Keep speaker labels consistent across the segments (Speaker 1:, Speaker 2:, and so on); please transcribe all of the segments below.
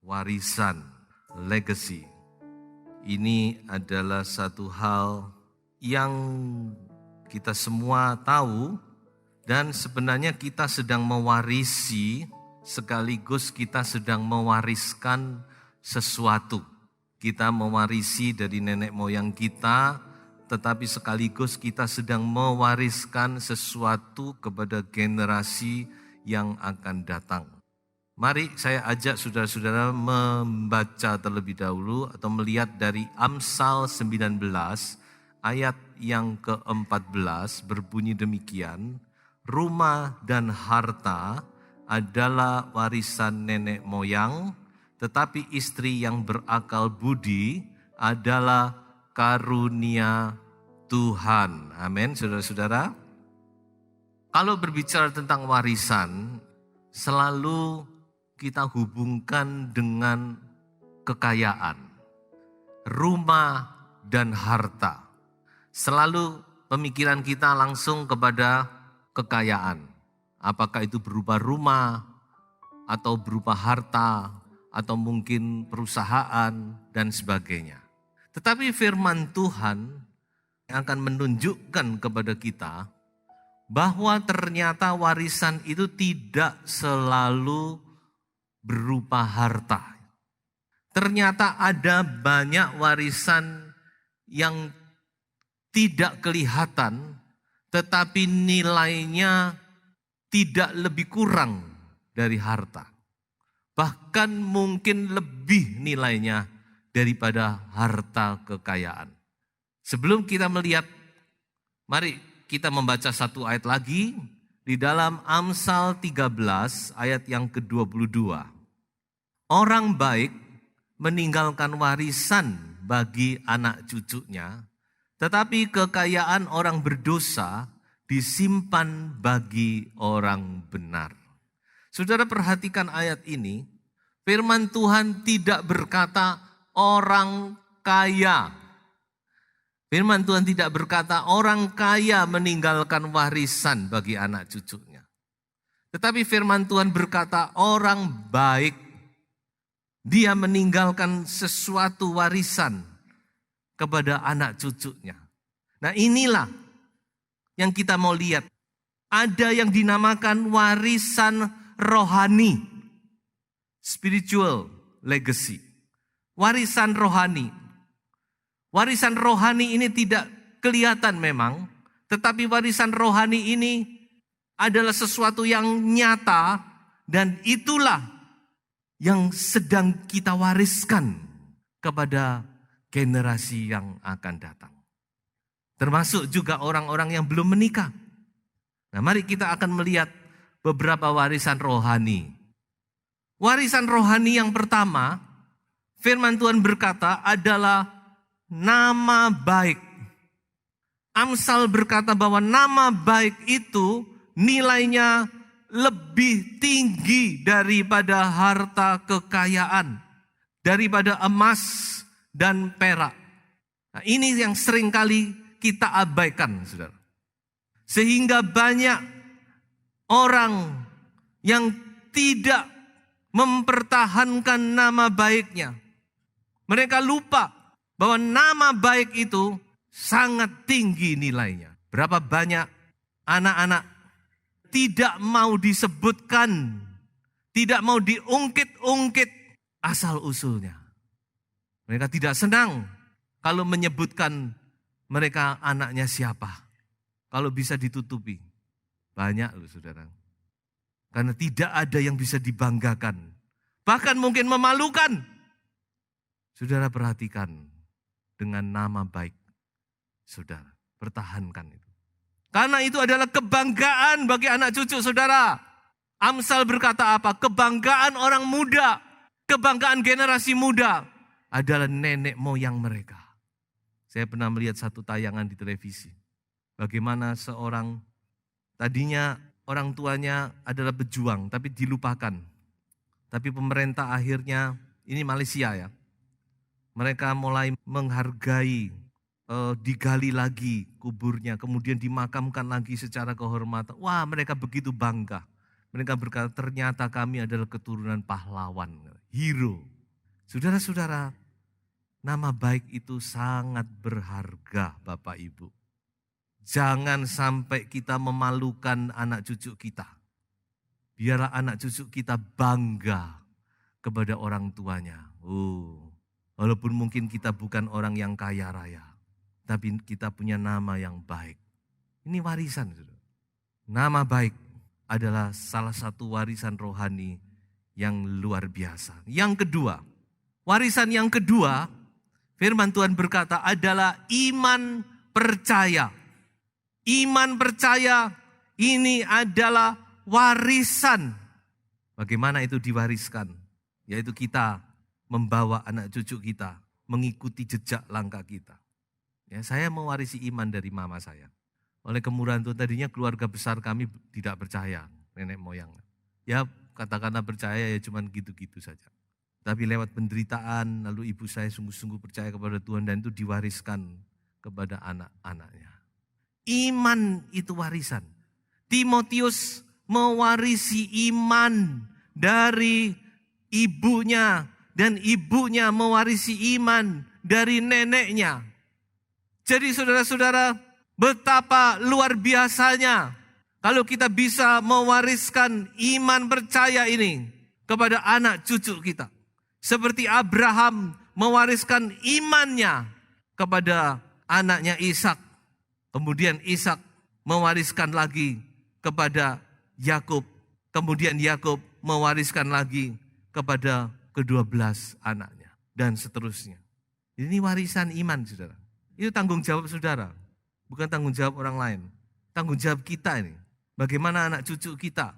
Speaker 1: warisan, legacy. Ini adalah satu hal yang kita semua tahu dan sebenarnya kita sedang mewarisi sekaligus kita sedang mewariskan sesuatu. Kita mewarisi dari nenek moyang kita, tetapi sekaligus kita sedang mewariskan sesuatu kepada generasi yang akan datang. Mari saya ajak saudara-saudara membaca terlebih dahulu atau melihat dari Amsal 19 ayat yang ke-14 berbunyi demikian, rumah dan harta adalah warisan nenek moyang, tetapi istri yang berakal budi adalah karunia Tuhan. Amin, saudara-saudara. Kalau berbicara tentang warisan, selalu kita hubungkan dengan kekayaan, rumah dan harta. Selalu pemikiran kita langsung kepada kekayaan. Apakah itu berupa rumah, atau berupa harta, atau mungkin perusahaan dan sebagainya. Tetapi firman Tuhan akan menunjukkan kepada kita bahwa ternyata warisan itu tidak selalu berupa harta. Ternyata ada banyak warisan yang tidak kelihatan, tetapi nilainya tidak lebih kurang dari harta. Bahkan mungkin lebih nilainya daripada harta kekayaan. Sebelum kita melihat, mari kita membaca satu ayat lagi di dalam Amsal 13 ayat yang ke-22. Orang baik meninggalkan warisan bagi anak cucunya, tetapi kekayaan orang berdosa disimpan bagi orang benar. Saudara perhatikan ayat ini, firman Tuhan tidak berkata orang kaya. Firman Tuhan tidak berkata orang kaya meninggalkan warisan bagi anak cucunya. Tetapi firman Tuhan berkata orang baik, dia meninggalkan sesuatu warisan kepada anak cucunya. Nah inilah yang kita mau lihat. Ada yang dinamakan warisan rohani. Spiritual legacy. Warisan rohani. Warisan rohani ini tidak kelihatan memang. Tetapi warisan rohani ini adalah sesuatu yang nyata. Dan itulah yang sedang kita wariskan kepada generasi yang akan datang. Termasuk juga orang-orang yang belum menikah. Nah, mari kita akan melihat beberapa warisan rohani. Warisan rohani yang pertama, firman Tuhan berkata adalah nama baik. Amsal berkata bahwa nama baik itu nilainya lebih tinggi daripada harta kekayaan, daripada emas dan perak. Nah, ini yang seringkali kita abaikan, saudara. Sehingga banyak orang yang tidak mempertahankan nama baiknya. Mereka lupa bahwa nama baik itu sangat tinggi nilainya. Berapa banyak anak-anak tidak mau disebutkan, tidak mau diungkit-ungkit asal-usulnya. Mereka tidak senang kalau menyebutkan mereka anaknya siapa. Kalau bisa ditutupi. Banyak loh saudara. Karena tidak ada yang bisa dibanggakan. Bahkan mungkin memalukan. Saudara perhatikan dengan nama baik. Saudara, pertahankan itu. Karena itu adalah kebanggaan bagi anak cucu saudara. Amsal berkata apa? Kebanggaan orang muda, kebanggaan generasi muda adalah nenek moyang mereka. Saya pernah melihat satu tayangan di televisi. Bagaimana seorang, tadinya orang tuanya adalah pejuang tapi dilupakan. Tapi pemerintah akhirnya, ini Malaysia ya. Mereka mulai menghargai, digali lagi kuburnya, kemudian dimakamkan lagi secara kehormatan. Wah, mereka begitu bangga. Mereka berkata, ternyata kami adalah keturunan pahlawan, hero. Saudara-saudara, nama baik itu sangat berharga Bapak Ibu. Jangan sampai kita memalukan anak cucu kita. Biarlah anak cucu kita bangga kepada orang tuanya. Walaupun mungkin kita bukan orang yang kaya raya, tapi kita punya nama yang baik. Ini warisan. Nama baik adalah salah satu warisan rohani yang luar biasa. Yang kedua, warisan yang kedua, firman Tuhan berkata adalah iman percaya. Iman percaya ini adalah warisan. Bagaimana itu diwariskan? Yaitu kita membawa anak cucu kita mengikuti jejak langkah kita. Ya, saya mewarisi iman dari mama saya. Oleh kemurahan Tuhan, tadinya keluarga besar kami tidak percaya, nenek moyang. Ya katakanlah percaya ya cuman gitu-gitu saja. Tapi lewat penderitaan, lalu ibu saya sungguh-sungguh percaya kepada Tuhan dan itu diwariskan kepada anak-anaknya. Iman itu warisan. Timotius mewarisi iman dari ibunya dan ibunya mewarisi iman dari neneknya. Jadi saudara-saudara, betapa luar biasanya kalau kita bisa mewariskan iman percaya ini kepada anak cucu kita. Seperti Abraham mewariskan imannya kepada anaknya Ishak. Kemudian Ishak mewariskan lagi kepada Yakub. Kemudian Yakub mewariskan lagi kepada ke-12 anaknya. Dan seterusnya. Ini warisan iman, saudara. Itu tanggung jawab saudara. Bukan tanggung jawab orang lain. Tanggung jawab kita ini. Bagaimana anak cucu kita.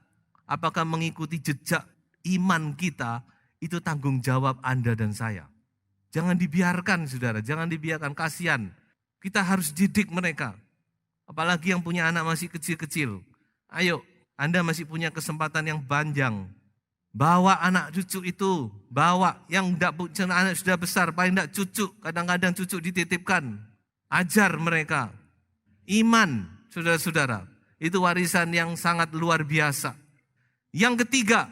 Speaker 1: Apakah mengikuti jejak iman kita. Itu tanggung jawab Anda dan saya. Jangan dibiarkan saudara. Jangan dibiarkan, kasihan. Kita harus didik mereka. Apalagi yang punya anak masih kecil-kecil. Ayo, Anda masih punya kesempatan yang panjang. Bawa anak cucu itu. Bawa yang tidak punya anak sudah besar. Paling tidak cucu. Kadang-kadang cucu dititipkan. Ajar mereka. Iman, saudara-saudara. Itu warisan yang sangat luar biasa. Yang ketiga.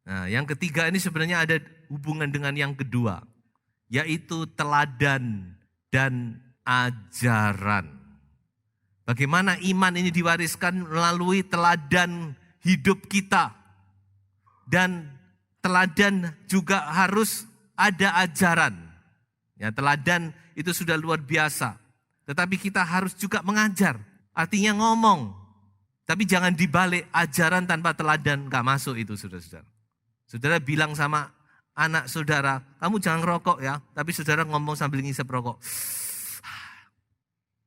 Speaker 1: Nah, yang ketiga ini sebenarnya ada hubungan dengan yang kedua. Yaitu teladan dan ajaran. Bagaimana iman ini diwariskan melalui teladan hidup kita. Dan teladan juga harus ada ajaran. Ya, teladan itu sudah luar biasa. Tetapi kita harus juga mengajar. Artinya ngomong. Tapi jangan dibalik, ajaran tanpa teladan gak masuk itu saudara-saudara. Saudara bilang sama anak saudara, kamu jangan rokok ya. Tapi saudara ngomong sambil ngisep rokok.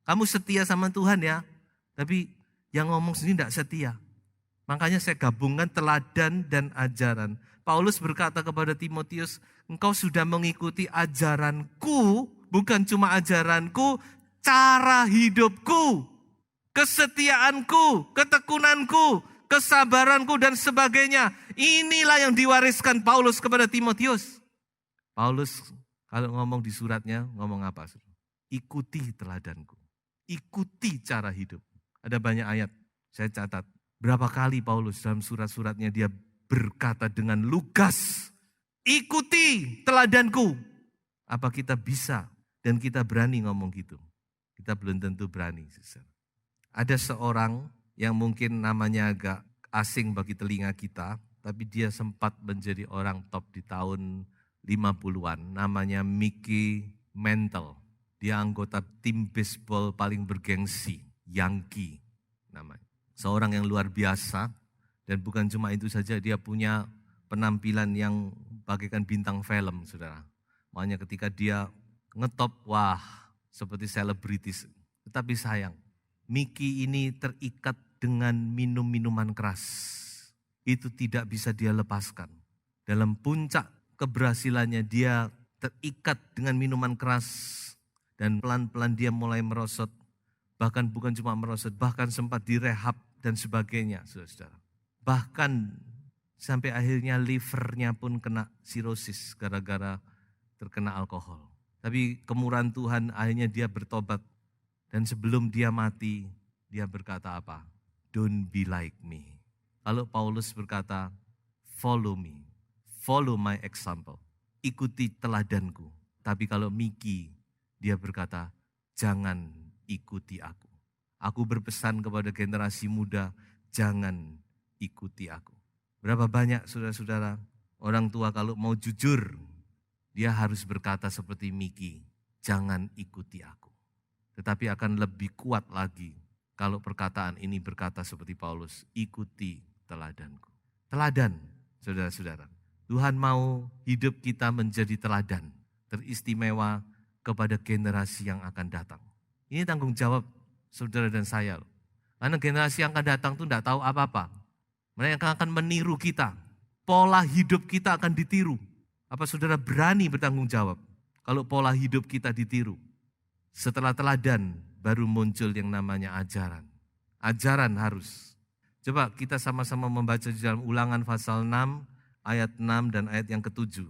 Speaker 1: Kamu setia sama Tuhan ya. Tapi yang ngomong sendiri tidak setia. Makanya saya gabungkan teladan dan ajaran. Paulus berkata kepada Timotius, engkau sudah mengikuti ajaranku, bukan cuma ajaranku, cara hidupku, kesetiaanku, ketekunanku, kesabaranku dan sebagainya. Inilah yang diwariskan Paulus kepada Timotius. Paulus kalau ngomong di suratnya, ngomong apa? Ikuti teladanku, ikuti cara hidup. Ada banyak ayat, saya catat. Berapa kali Paulus dalam surat-suratnya dia berkata dengan lugas, ikuti teladanku. Apa kita bisa dan kita berani ngomong gitu? Kita belum tentu berani. Ada seorang yang mungkin namanya agak asing bagi telinga kita, tapi dia sempat menjadi orang top di tahun 50-an. Namanya Mickey Mantle. Dia anggota tim baseball paling bergengsi, Yankee namanya. Seorang yang luar biasa, dan bukan cuma itu saja, dia punya penampilan yang bagaikan bintang film, saudara. Makanya ketika dia ngetop, wah seperti selebritis. Tetapi sayang, Mickey ini terikat dengan minum-minuman keras. Itu tidak bisa dia lepaskan. Dalam puncak keberhasilannya dia terikat dengan minuman keras. Dan pelan-pelan dia mulai merosot. Bahkan bukan cuma merosot, bahkan sempat direhab dan sebagainya, saudara-saudara. Bahkan sampai akhirnya livernya pun kena sirosis gara-gara terkena alkohol. Tapi kemurahan Tuhan akhirnya dia bertobat. Dan sebelum dia mati, dia berkata apa? Don't be like me. Lalu Paulus berkata, follow me, follow my example. ikuti teladanku. Tapi kalau Miki, dia berkata, jangan ikuti aku. Aku berpesan kepada generasi muda, jangan ikuti aku. Berapa banyak saudara-saudara, orang tua kalau mau jujur, dia harus berkata seperti Miki, jangan ikuti aku. Tetapi akan lebih kuat lagi kalau perkataan ini berkata seperti Paulus, ikuti teladanku. Teladan, saudara-saudara. Tuhan mau hidup kita menjadi teladan, teristimewa kepada generasi yang akan datang. Ini tanggung jawab saudara dan saya. Karena generasi yang akan datang itu tidak tahu apa-apa. Mereka akan meniru kita. Pola hidup kita akan ditiru. Apa saudara berani bertanggung jawab kalau pola hidup kita ditiru? Setelah teladan baru muncul yang namanya ajaran. Ajaran harus. Coba kita sama-sama membaca di dalam Ulangan pasal 6, ayat 6 dan ayat yang ke-7.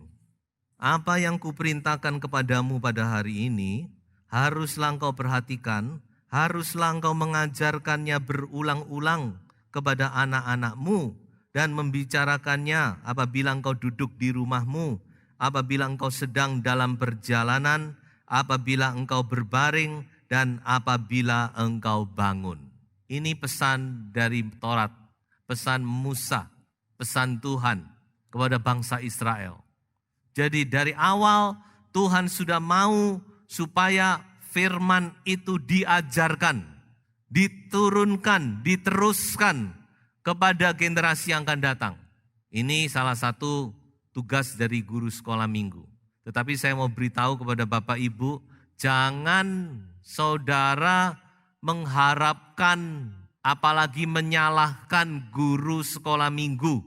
Speaker 1: Apa yang kuperintahkan kepadamu pada hari ini, haruslah engkau perhatikan, haruslah engkau mengajarkannya berulang-ulang kepada anak-anakmu dan membicarakannya apabila engkau duduk di rumahmu, apabila engkau sedang dalam perjalanan, apabila engkau berbaring, dan apabila engkau bangun. Ini pesan dari Taurat, pesan Musa, pesan Tuhan kepada bangsa Israel. Jadi dari awal Tuhan sudah mau supaya firman itu diajarkan, diturunkan, diteruskan kepada generasi yang akan datang. Ini salah satu tugas dari guru sekolah minggu. Tetapi saya mau beritahu kepada Bapak Ibu, jangan saudara mengharapkan apalagi menyalahkan guru sekolah minggu.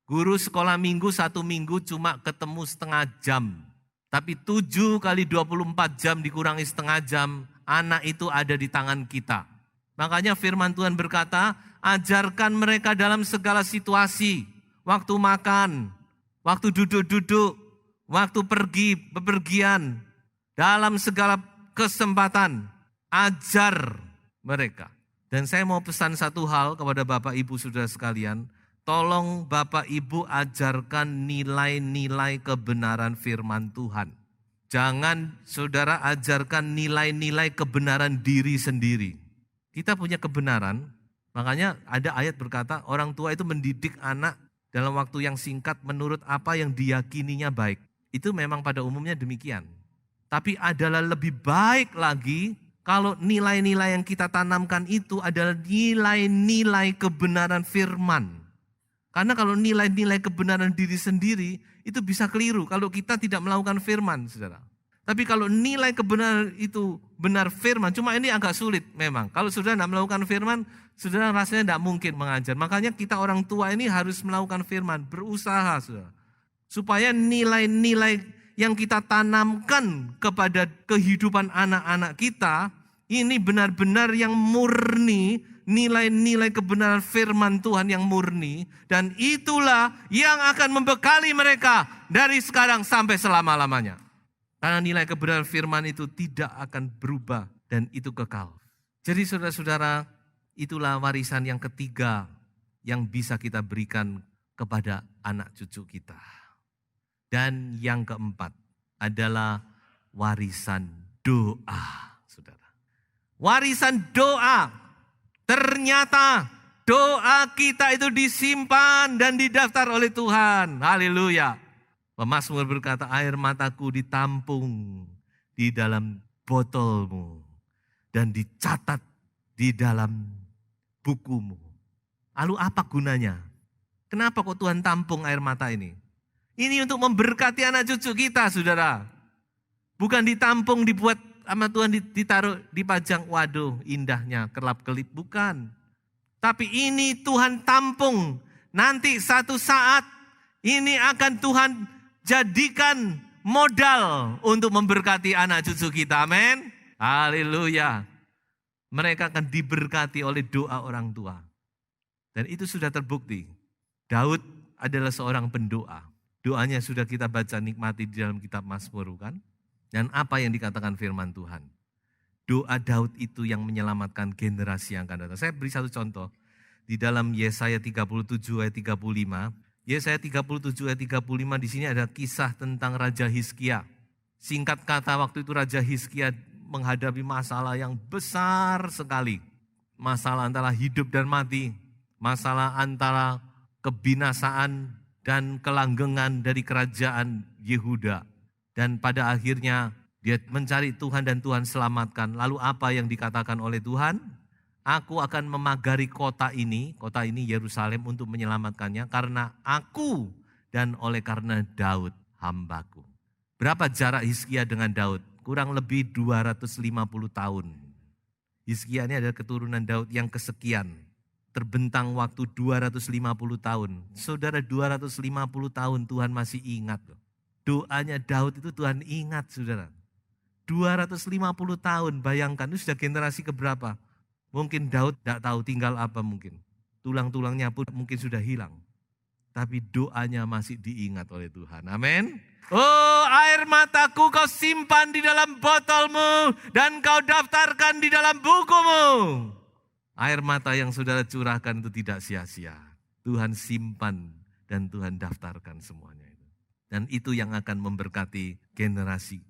Speaker 1: Guru sekolah minggu 1 minggu cuma ketemu setengah jam. Tapi 7 kali 24 jam dikurangi setengah jam, anak itu ada di tangan kita. Makanya firman Tuhan berkata, ajarkan mereka dalam segala situasi. Waktu makan, waktu duduk-duduk, waktu pergi, bepergian. Dalam segala kesempatan, ajar mereka. Dan saya mau pesan satu hal kepada Bapak Ibu saudara sekalian. Tolong Bapak Ibu ajarkan nilai-nilai kebenaran firman Tuhan. Jangan saudara ajarkan nilai-nilai kebenaran diri sendiri. Kita punya kebenaran, makanya ada ayat berkata orang tua itu mendidik anak dalam waktu yang singkat menurut apa yang diyakininya baik. Itu memang pada umumnya demikian. Tapi adalah lebih baik lagi kalau nilai-nilai yang kita tanamkan itu adalah nilai-nilai kebenaran firman. Karena kalau nilai-nilai kebenaran diri sendiri itu bisa keliru kalau kita tidak melakukan firman, saudara. Tapi kalau nilai kebenaran itu benar firman, cuma ini agak sulit memang. Kalau saudara tidak melakukan firman, saudara rasanya tidak mungkin mengajar. Makanya kita orang tua ini harus melakukan firman, berusaha, saudara. Supaya nilai-nilai yang kita tanamkan kepada kehidupan anak-anak kita, ini benar-benar yang murni, nilai-nilai kebenaran firman Tuhan yang murni. Dan itulah yang akan membekali mereka dari sekarang sampai selama-lamanya. Karena nilai kebenaran firman itu tidak akan berubah dan itu kekal. Jadi saudara-saudara, itulah warisan yang ketiga yang bisa kita berikan kepada anak cucu kita. Dan yang keempat adalah warisan doa, saudara. Warisan doa. Ternyata doa kita itu disimpan dan didaftar oleh Tuhan. Haleluya. Pemazmur berkata, air mataku ditampung di dalam botolmu dan dicatat di dalam bukumu. Lalu apa gunanya? Kenapa kok Tuhan tampung air mata ini? Ini untuk memberkati anak cucu kita, saudara. Bukan ditampung, dibuat sama Tuhan, ditaruh, dipajang. Waduh, indahnya, kelap-kelip. Bukan. Tapi ini Tuhan tampung. Nanti satu saat ini akan Tuhan jadikan modal untuk memberkati anak cucu kita. Amin. Haleluya. Mereka akan diberkati oleh doa orang tua. Dan itu sudah terbukti. Daud adalah seorang pendoa. Doanya sudah kita baca nikmati di dalam kitab Mazmur, kan? Dan apa yang dikatakan firman Tuhan? Doa Daud itu yang menyelamatkan generasi yang akan datang. Saya beri satu contoh. Di dalam Yesaya 37 ayat 35, Yesaya 37 ayat 35 di sini ada kisah tentang Raja Hizkia. Singkat kata waktu itu Raja Hizkia menghadapi masalah yang besar sekali. Masalah antara hidup dan mati, masalah antara kebinasaan dan kelanggengan dari kerajaan Yehuda. Dan pada akhirnya dia mencari Tuhan dan Tuhan selamatkan. Lalu apa yang dikatakan oleh Tuhan? Aku akan memagari kota ini Yerusalem untuk menyelamatkannya karena aku dan oleh karena Daud hambaku. Berapa jarak Hizkia dengan Daud? Kurang lebih 250 tahun. Hizkia ini adalah keturunan Daud yang kesekian. Terbentang waktu 250 tahun. Saudara, 250 tahun Tuhan masih ingat. Doanya Daud itu Tuhan ingat, saudara. 250 tahun, bayangkan itu sudah generasi keberapa? Mungkin Daud tidak tahu tinggal apa mungkin. Tulang-tulangnya pun mungkin sudah hilang. Tapi doanya masih diingat oleh Tuhan. Amin. Oh, air mataku kau simpan di dalam botolmu dan kau daftarkan di dalam bukumu. Air mata yang saudara curahkan itu tidak sia-sia. Tuhan simpan dan Tuhan daftarkan semuanya itu. Dan itu yang akan memberkati generasi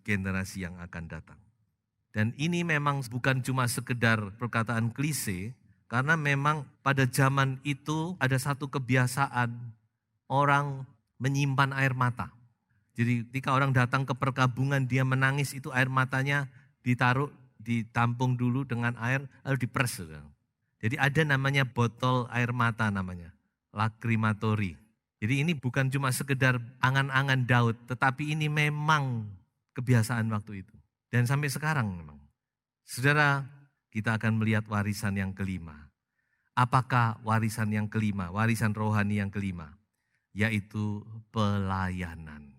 Speaker 1: yang akan datang. Dan ini memang bukan cuma sekedar perkataan klise, karena memang pada zaman itu ada satu kebiasaan orang menyimpan air mata. Jadi ketika orang datang ke perkabungan dia menangis itu air matanya ditampung dulu dengan air lalu diperes. Jadi ada namanya botol air mata namanya, lacrimatori. Jadi ini bukan cuma sekedar angan-angan Daud, tetapi ini memang kebiasaan waktu itu. Dan sampai sekarang memang. Saudara, kita akan melihat warisan yang kelima. Apakah warisan yang kelima, warisan rohani yang kelima? Yaitu pelayanan.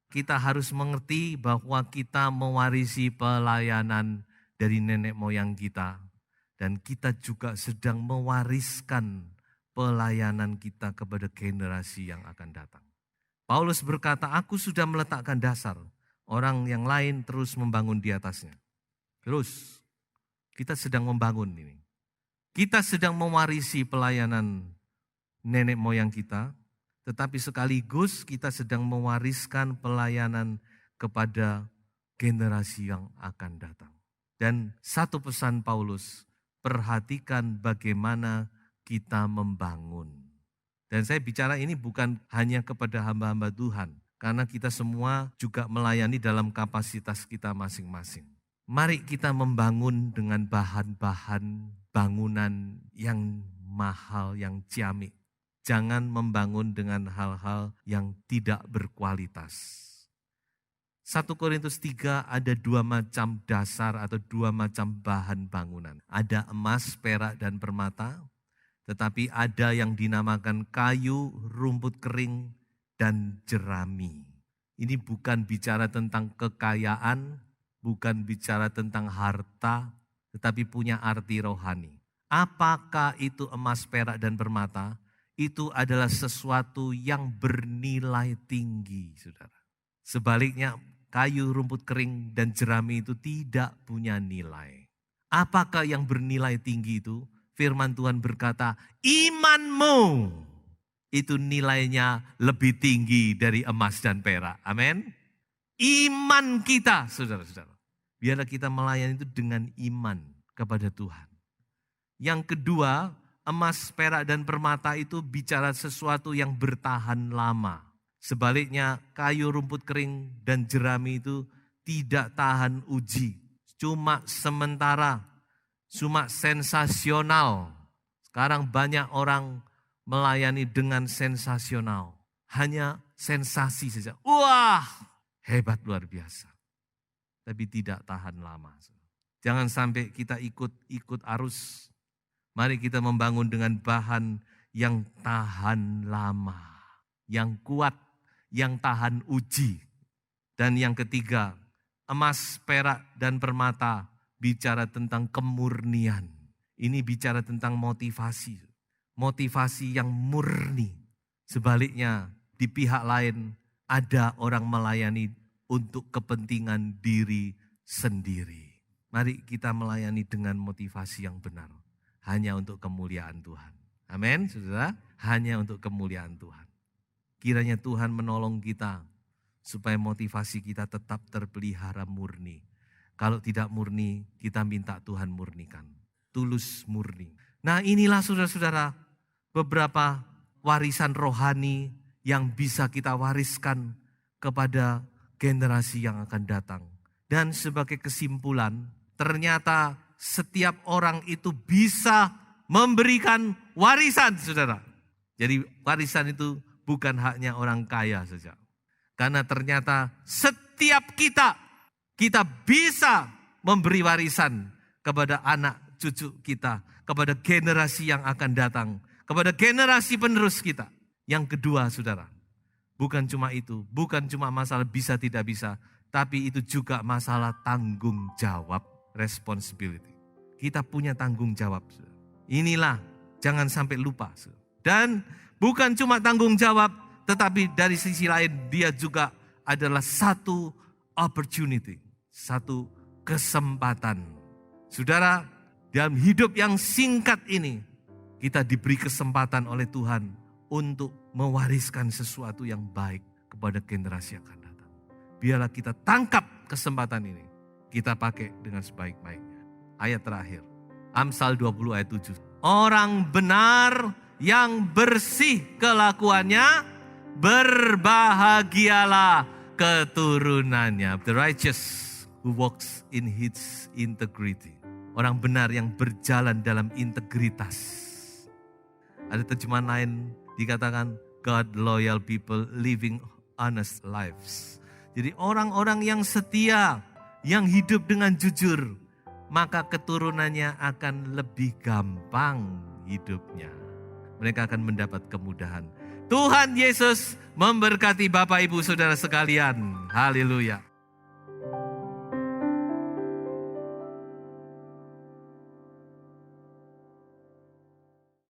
Speaker 1: Kita harus mengerti bahwa kita mewarisi pelayanan dari nenek moyang kita. Dan kita juga sedang mewariskan pelayanan kita kepada generasi yang akan datang. Paulus berkata, aku sudah meletakkan dasar. Orang yang lain terus membangun di atasnya. Terus, kita sedang membangun ini. Kita sedang mewarisi pelayanan nenek moyang kita, tetapi sekaligus kita sedang mewariskan pelayanan kepada generasi yang akan datang. Dan satu pesan Paulus, perhatikan bagaimana kita membangun. Dan saya bicara ini bukan hanya kepada hamba-hamba Tuhan, karena kita semua juga melayani dalam kapasitas kita masing-masing. Mari kita membangun dengan bahan-bahan bangunan yang mahal, yang ciamik. Jangan membangun dengan hal-hal yang tidak berkualitas. 1 Korintus 3 ada 2 macam dasar atau 2 macam bahan bangunan. Ada emas, perak, dan permata. Tetapi ada yang dinamakan kayu, rumput kering, dan jerami. Ini bukan bicara tentang kekayaan, bukan bicara tentang harta, tetapi punya arti rohani. Apakah itu emas, perak, dan permata? Itu adalah sesuatu yang bernilai tinggi, saudara. Sebaliknya, kayu, rumput kering, dan jerami itu tidak punya nilai. Apakah yang bernilai tinggi itu? Firman Tuhan berkata, imanmu itu nilainya lebih tinggi dari emas dan perak. Amin. Iman kita, saudara-saudara. Biarlah kita melayani itu dengan iman kepada Tuhan. Yang kedua, emas, perak, dan permata itu bicara sesuatu yang bertahan lama. Sebaliknya, kayu, rumput kering, dan jerami itu tidak tahan uji. Cuma sementara, cuma sensasional. Sekarang banyak orang melayani dengan sensasional. Hanya sensasi saja. Wah, hebat luar biasa. Tapi tidak tahan lama. Jangan sampai kita ikut arus. Mari kita membangun dengan bahan yang tahan lama. Yang kuat, yang tahan uji. Dan yang ketiga, emas, perak, dan permata bicara tentang kemurnian. Ini bicara tentang motivasi. Motivasi yang murni. Sebaliknya di pihak lain ada orang melayani untuk kepentingan diri sendiri. Mari kita melayani dengan motivasi yang benar. Hanya untuk kemuliaan Tuhan. Amin, saudara. Hanya untuk kemuliaan Tuhan. Kiranya Tuhan menolong kita supaya motivasi kita tetap terpelihara murni. Kalau tidak murni, kita minta Tuhan murnikan. Tulus murni. Nah, inilah saudara-saudara beberapa warisan rohani yang bisa kita wariskan kepada generasi yang akan datang. Dan sebagai kesimpulan, ternyata setiap orang itu bisa memberikan warisan, saudara. Jadi warisan itu bukan haknya orang kaya saja. Karena ternyata setiap kita bisa memberi warisan kepada anak cucu kita, kepada generasi yang akan datang, kepada generasi penerus kita. Yang kedua, saudara, bukan cuma itu, bukan cuma masalah bisa tidak bisa, tapi itu juga masalah tanggung jawab, responsibility. Kita punya tanggung jawab. Saudara. Inilah, jangan sampai lupa. Saudara. Dan bukan cuma tanggung jawab, tetapi dari sisi lain dia juga adalah satu opportunity, satu kesempatan. Saudara, dalam hidup yang singkat ini, kita diberi kesempatan oleh Tuhan untuk mewariskan sesuatu yang baik kepada generasi yang akan datang. Biarlah kita tangkap kesempatan ini, kita pakai dengan sebaik-baiknya. Ayat terakhir, Amsal 20 ayat 7. Orang benar yang bersih kelakuannya, berbahagialah keturunannya. The righteous who walks in his integrity. Orang benar yang berjalan dalam integritas. Ada terjemahan lain dikatakan God loyal people living honest lives. Jadi orang-orang yang setia, yang hidup dengan jujur, maka keturunannya akan lebih gampang hidupnya. Mereka akan mendapat kemudahan. Tuhan Yesus memberkati Bapak Ibu Saudara sekalian. Haleluya.